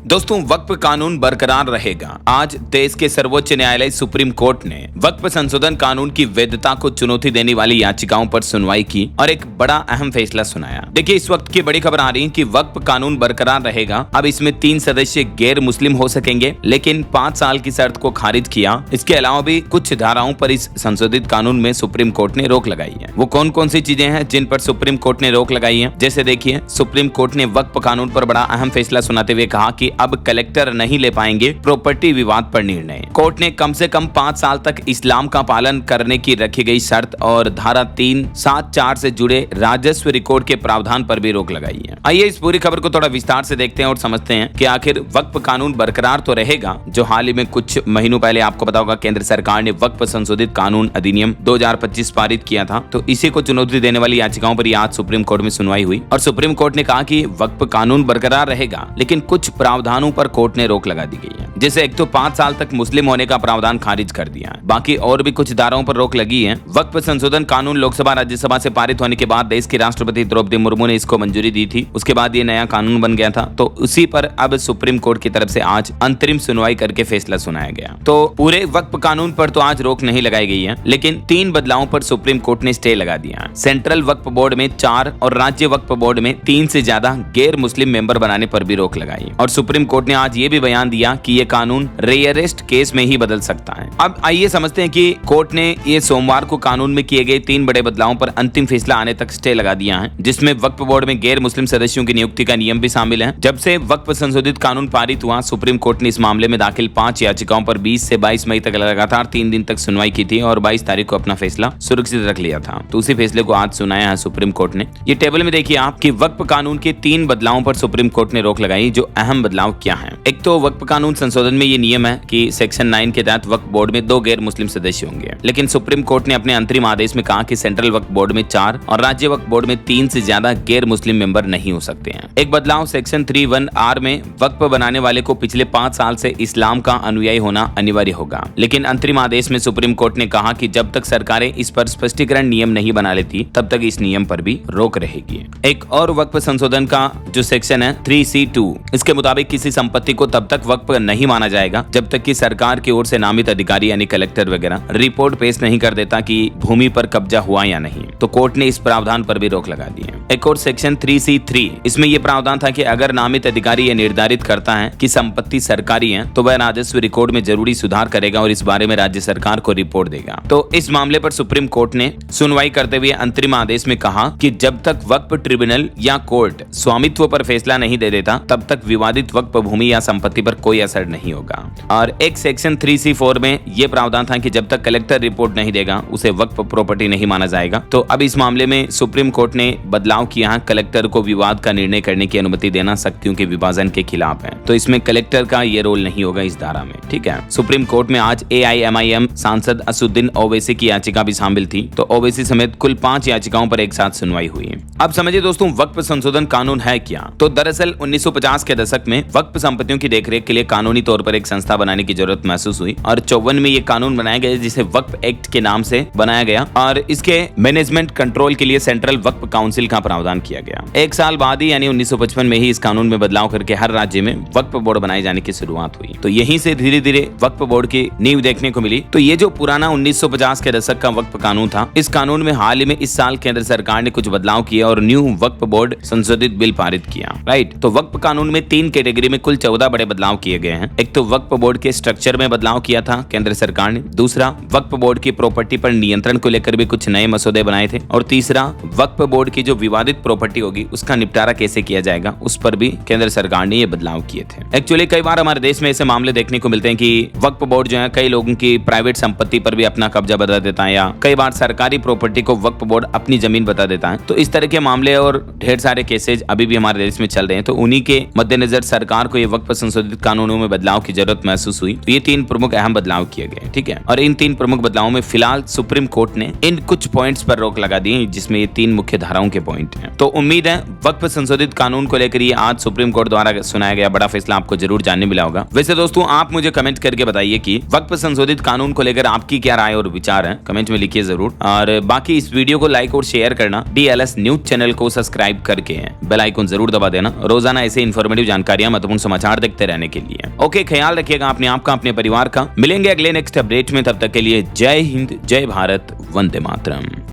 दोस्तों, वक्फ कानून बरकरार रहेगा। आज देश के सर्वोच्च न्यायालय सुप्रीम कोर्ट ने वक्फ संशोधन कानून की वैधता को चुनौती देने वाली याचिकाओं पर सुनवाई की और एक बड़ा अहम फैसला सुनाया। देखिए, इस वक्त की बड़ी खबर आ रही है कि वक्फ कानून बरकरार रहेगा। अब इसमें 3 सदस्य गैर मुस्लिम हो सकेंगे, लेकिन 5 साल की शर्त को खारिज किया। इसके अलावा भी कुछ धाराओं पर इस संशोधित कानून में सुप्रीम कोर्ट ने रोक लगाई है। वो कौन कौन सी चीजें हैं जिन पर सुप्रीम कोर्ट ने रोक लगाई है? जैसे देखिए, सुप्रीम कोर्ट ने वक्फ कानून पर बड़ा अहम फैसला सुनाते हुए कहा कि अब कलेक्टर नहीं ले पाएंगे प्रॉपर्टी विवाद पर निर्णय। कोर्ट ने कम से कम 5 साल तक इस्लाम का पालन करने की रखी गई शर्त और धारा 374 से जुड़े राजस्व रिकॉर्ड के प्रावधान पर भी रोक लगाई है। आइए इस पूरी खबर को थोड़ा विस्तार से देखते हैं और समझते हैं कि आखिर वक्फ कानून बरकरार तो रहेगा, जो हाल ही में कुछ महीनों पहले आपको पता होगा केंद्र सरकार ने वक्फ संशोधित कानून अधिनियम 2025 पारित किया था। तो इसी को चुनौती देने वाली याचिकाओं पर आज सुप्रीम कोर्ट में सुनवाई हुई और सुप्रीम कोर्ट ने कहा कि वक्फ कानून बरकरार रहेगा, लेकिन कुछ प्रावधानों पर कोर्ट ने रोक लगा दी गई है। जैसे एक तो 5 साल तक मुस्लिम होने का प्रावधान खारिज कर दिया है। बाकी और भी कुछ धाराओं पर रोक लगी है। वक्फ संशोधन कानून लोकसभा राज्यसभा से पारित होने के बाद देश की राष्ट्रपति द्रौपदी मुर्मू ने इसको मंजूरी दी थी। उसके बाद ये नया कानून बन गया था। तो उसी पर अब सुप्रीम कोर्ट की तरफ से आज अंतरिम सुनवाई करके फैसला सुनाया गया। तो पूरे वक्फ कानून पर तो आज रोक नहीं लगाई गई है, लेकिन 3 बदलावों पर सुप्रीम कोर्ट ने स्टे लगा दिया है। सेंट्रल वक्फ बोर्ड में 4 और राज्य वक्फ बोर्ड में 3 से ज्यादा गैर मुस्लिम मेंबर बनाने पर भी रोक लगाई। और सुप्रीम कोर्ट ने आज ये भी बयान दिया कि ये कानून रेयरेस्ट केस में ही बदल सकता है। अब आइए समझते हैं कि कोर्ट ने ये सोमवार को कानून में किए गए 3 बड़े बदलावों पर अंतिम फैसला आने तक स्टे लगा दिया है, जिसमें वक्फ बोर्ड में गैर मुस्लिम सदस्यों की नियुक्ति का नियम भी शामिल है। जब से वक्फ संशोधित कानून पारित हुआ, सुप्रीम कोर्ट ने इस मामले में दाखिल 5 याचिकाओं पर 20 से 22 मई तक लगातार 3 दिन तक सुनवाई की थी और 22 तारीख को अपना फैसला सुरक्षित रख लिया था। तो उसी फैसले को आज सुनाया है सुप्रीम कोर्ट ने। ये टेबल में देखिए आप कि वक्फ कानून के 3 बदलावों पर सुप्रीम कोर्ट ने रोक लगाई। जो अहम बदलाव क्या है? एक तो वक्फ कानून संशोधन में ये नियम है कि सेक्शन 9 के तहत वक्फ बोर्ड में 2 गैर मुस्लिम सदस्य होंगे, लेकिन सुप्रीम कोर्ट ने अपने अंतरिम आदेश में कहा कि सेंट्रल वक्फ बोर्ड में 4 और राज्य वक्फ बोर्ड में 3 से ज्यादा गैर मुस्लिम मेंबर नहीं हो सकते हैं। एक बदलाव सेक्शन 31R में वक्फ बनाने वाले को पिछले 5 साल से इस्लाम का अनुयायी होना अनिवार्य होगा, लेकिन अंतरिम आदेश में सुप्रीम कोर्ट ने कहा कि जब तक सरकारें इस पर स्पष्टीकरण नियम नहीं बना लेती, तब तक इस नियम पर भी रोक रहेगी। एक और वक्फ संशोधन का जो सेक्शन है 3C2, इसके मुताबिक किसी संपत्ति को तब तक वक्फ नहीं माना जाएगा जब तक कि सरकार की ओर से नामित अधिकारी यानी कलेक्टर वगैरह रिपोर्ट पेश नहीं कर देता कि भूमि पर कब्जा हुआ या नहीं। तो कोर्ट ने इस प्रावधान पर भी रोक लगा दी है। एक और सेक्शन 3C3, इसमें यह प्रावधान था कि अगर नामित अधिकारी यह निर्धारित करता है कि संपत्ति सरकारी है, तो वह राजस्व रिकॉर्ड में जरूरी सुधार करेगा और इस बारे में राज्य सरकार को रिपोर्ट देगा। तो इस मामले पर सुप्रीम कोर्ट ने सुनवाई करते हुए अंतरिम आदेश में कहा कि जब तक वक्फ ट्रिब्यूनल या कोर्ट स्वामित्व पर फैसला नहीं दे देता, तब तक विवादित वक्फ भूमि या संपत्ति पर कोई असर नहीं होगा। और एक सेक्शन 3C4 में यह प्रावधान था कि जब तक कलेक्टर रिपोर्ट नहीं देगा, उसे वक्फ प्रॉपर्टी नहीं माना जाएगा। तो अब इस मामले में सुप्रीम कोर्ट ने बदलाव किया है। कलेक्टर को विवाद का निर्णय करने की अनुमति देना शक्तियों के विभाजन के खिलाफ है, तो इसमें कलेक्टर का ये रोल नहीं होगा इस धारा में। ठीक है। सुप्रीम कोर्ट में आज AIMIM सांसद असुद्दीन ओवैसी की याचिका भी शामिल थी। तो ओवैसी समेत कुल 5 याचिकाओं पर एक साथ सुनवाई हुई। अब समझिए दोस्तों, वक्फ संशोधन कानून है क्या? तो दरअसल 1950 के दशक में वक्फ संपत्तियों की देखरेख के लिए कानूनी तौर पर एक संस्था बनाने की जरूरत महसूस हुई और 54 में ये कानून बनाया गया, जिसे वक्फ एक्ट के नाम से बनाया गया और इसके मैनेजमेंट कंट्रोल के लिए सेंट्रल वक्फ काउंसिल का प्रावधान किया गया। 1 साल बाद ही यानी 1955 में ही इस कानून में बदलाव करके हर राज्य में वक्फ बोर्ड बनाए जाने की शुरुआत हुई। तो यहीं से धीरे धीरे वक्फ बोर्ड की नींव देखने को मिली। तो ये जो पुराना 1950 के दशक का वक्फ कानून था, इस कानून में हाल ही में इस साल केंद्र सरकार ने कुछ बदलाव किए और न्यू वक्फ बोर्ड संशोधित बिल पारित किया। राइट। तो वक्फ कानून में 3 कैटेगरी में कुल 14 बड़े बदलाव किए गए हैं। एक तो वक्फ बोर्ड के स्ट्रक्चर में बदलाव किया था केंद्र सरकार ने, दूसरा वक्फ बोर्ड की प्रॉपर्टी पर नियंत्रण को लेकर भी कुछ नए मसौदे बनाए थे, और तीसरा वक्फ बोर्ड की जो विवादित प्रॉपर्टी होगी उसका निपटारा कैसे किया जाएगा, उस पर भी केंद्र सरकार ने ये बदलाव किए थे। एक्चुअली कई बार हमारे देश में ऐसे मामले देखने को मिलते हैं कि वक्फ बोर्ड जो है कई लोगों की प्राइवेट संपत्ति पर भी अपना कब्जा बता देता है, या कई बार सरकारी प्रॉपर्टी को वक्फ बोर्ड अपनी जमीन बता देता है। तो इस तरह के मामले और ढेर सारे केसेज अभी भी हमारे देश में चल रहे हैं। तो उन्हीं के मद्देनजर सरकार को ये वक्फ संशोधित कानूनों में बदलाव की जरूरत महसूस हुई तो ये 3 प्रमुख अहम बदलाव किए गए, ठीक है। और इन 3 प्रमुख बदलावों में फिलहाल सुप्रीम कोर्ट ने इन कुछ पॉइंट्स पर रोक लगा दी है, जिसमें ये 3 मुख्य धाराओं के पॉइंट हैं। तो उम्मीद है वक्फ संशोधित कानून को लेकर ये आज सुप्रीम कोर्ट द्वारा सुनाया गया बड़ा फैसला आपको जरूर जानने मिला होगा। वैसे दोस्तों आप मुझे कमेंट करके बताइए कि वक्फ संशोधित कानून को लेकर आपकी क्या राय और विचार है, कमेंट में लिखिए जरूर। और बाकी इस वीडियो को लाइक और शेयर करना, DLS न्यूज चैनल को सब्सक्राइब करके बेल आइकन जरूर दबा देना रोजाना ऐसे इन्फॉर्मेटिव जानकारियां, महत्वपूर्ण समाचार देखते रहने के लिए। ओके, ख्याल रखिएगा अपने आप का, अपने परिवार का। मिलेंगे अगले नेक्स्ट अपडेट में, तब तक के लिए जय हिंद, जय भारत, वंदे मातरम।